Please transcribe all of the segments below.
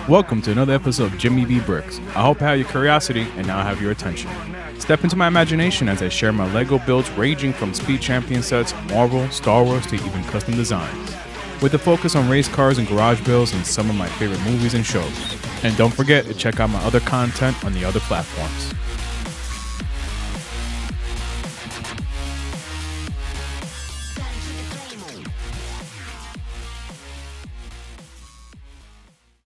Welcome to another episode of Jimmy B Bricks. I hope I have your curiosity and now I have your attention. Step into my imagination as I share my LEGO builds ranging from Speed Champion sets, Marvel, Star Wars to even custom designs, with a focus on race cars and garage builds and some of my favorite movies and shows. And don't forget to check out my other content on the other platforms.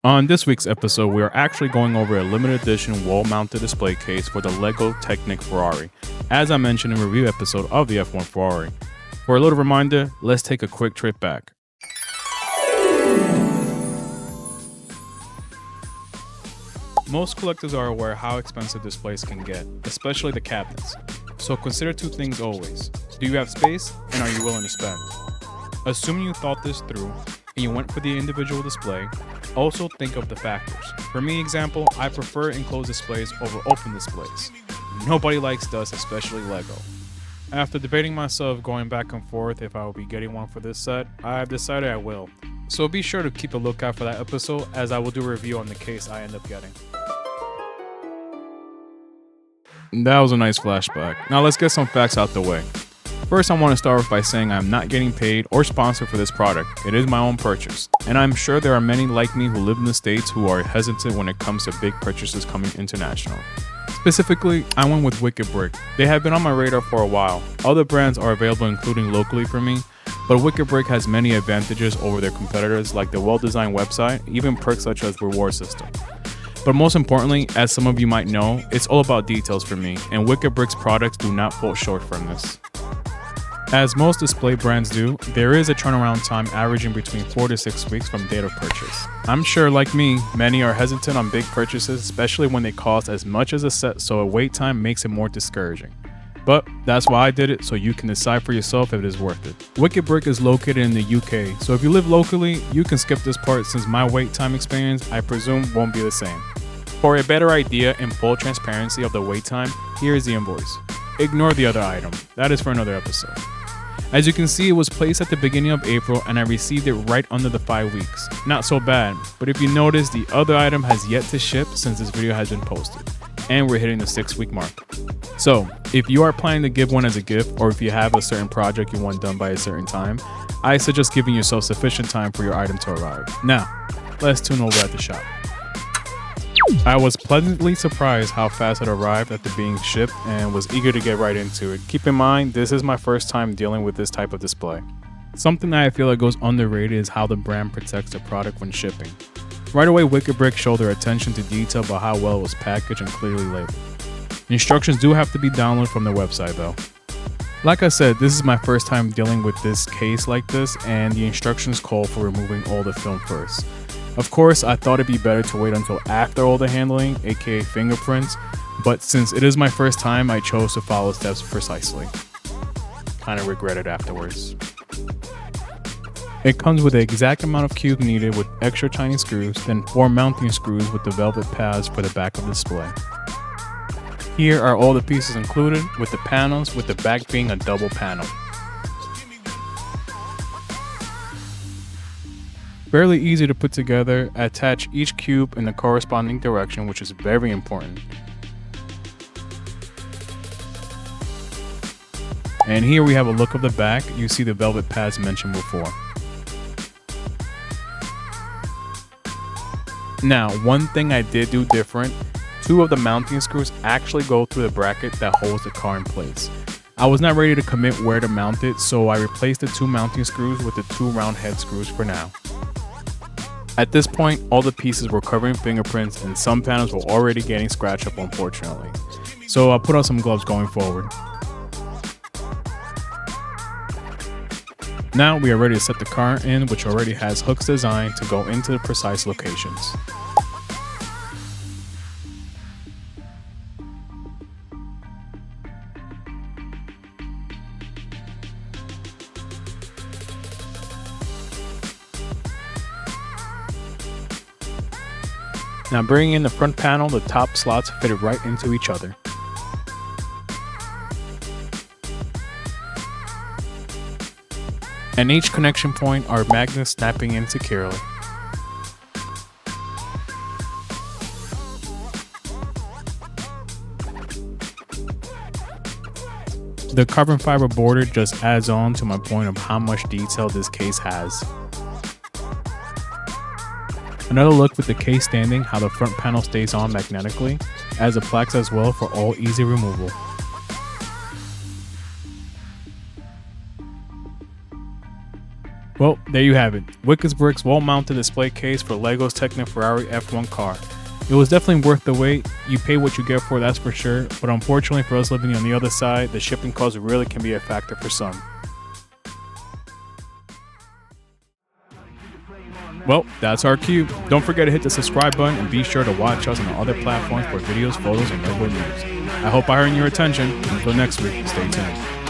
On this week's episode, we are actually going over a limited edition wall-mounted display case for the LEGO Technic Ferrari, as I mentioned in a review episode of the F1 Ferrari. For a little reminder, let's take a quick trip back. Most collectors are aware how expensive displays can get, especially the cabinets. So consider two things always. Do you have space, and are you willing to spend? Assuming you thought this through, and you went for the individual display, also think of the factors. For me, example, I prefer enclosed displays over open displays. Nobody likes dust, especially LEGO. After debating myself going back and forth if I will be getting one for this set, I have decided I will. So be sure to keep a lookout for that episode as I will do a review on the case I end up getting. That was a nice flashback. Now let's get some facts out the way. First, I want to start off by saying I'm not getting paid or sponsored for this product. It is my own purchase. And I'm sure there are many like me who live in the States who are hesitant when it comes to big purchases coming international. Specifically, I went with wickedbrick. They have been on my radar for a while. Other brands are available including locally for me, but wickedbrick has many advantages over their competitors like the well-designed website, even perks such as reward system. But most importantly, as some of you might know, it's all about details for me, and wickedbrick's products do not fall short from this. As most display brands do, there is a turnaround time averaging between 4 to 6 weeks from date of purchase. I'm sure, like me, many are hesitant on big purchases, especially when they cost as much as a set, so a wait time makes it more discouraging. But that's why I did it, so you can decide for yourself if it is worth it. Wickedbrick is located in the UK, so if you live locally, you can skip this part since my wait time experience, I presume, won't be the same. For a better idea and full transparency of the wait time, here is the invoice. Ignore the other item, that is for another episode. As you can see, it was placed at the beginning of April and I received it right under the 5 weeks. Not so bad, but if you notice, the other item has yet to ship since this video has been posted, and we're hitting the 6-week mark. So, if you are planning to give one as a gift, or if you have a certain project you want done by a certain time, I suggest giving yourself sufficient time for your item to arrive. Now, let's tune over at the shop. I was pleasantly surprised how fast it arrived after being shipped and was eager to get right into it. Keep in mind, this is my first time dealing with this type of display. Something that I feel like goes underrated is how the brand protects the product when shipping. Right away, wickedbrick showed their attention to detail about how well it was packaged and clearly labeled. Instructions do have to be downloaded from their website though. Like I said, this is my first time dealing with this case like this, and the instructions call for removing all the film first. Of course, I thought it'd be better to wait until after all the handling, aka fingerprints, but since it is my first time, I chose to follow steps precisely. Kinda regret it afterwards. It comes with the exact amount of cubes needed with extra tiny screws, then 4 mounting screws with the velvet pads for the back of the display. Here are all the pieces included, with the panels, with the back being a double panel. Fairly easy to put together. Attach each cube in the corresponding direction, which is very important. And here we have a look of the back. You see the velvet pads mentioned before. Now, one thing I did do different, 2 of the mounting screws actually go through the bracket that holds the car in place. I was not ready to commit where to mount it, so I replaced the 2 mounting screws with the 2 round head screws for now. At this point, all the pieces were covering fingerprints and some panels were already getting scratched up, unfortunately. So I put on some gloves going forward. Now we are ready to set the car in, which already has hooks designed to go into the precise locations. Now bringing in the front panel, the top slots fitted right into each other. and each connection point are magnets snapping in securely. The carbon fiber border just adds on to my point of how much detail this case has. Another look with the case standing, how the front panel stays on magnetically, adds the plaques as well for all easy removal. Well, there you have it, wickedbrick's wall-mounted display case for LEGO's Technic Ferrari F1 car. It was definitely worth the wait. You pay what you get for, that's for sure, but unfortunately for us living on the other side, the shipping cost really can be a factor for some. Well, that's our cue. Don't forget to hit the subscribe button and be sure to watch us on the other platforms for videos, photos, and LEGO news. I hope I earned your attention. Until next week, stay tuned.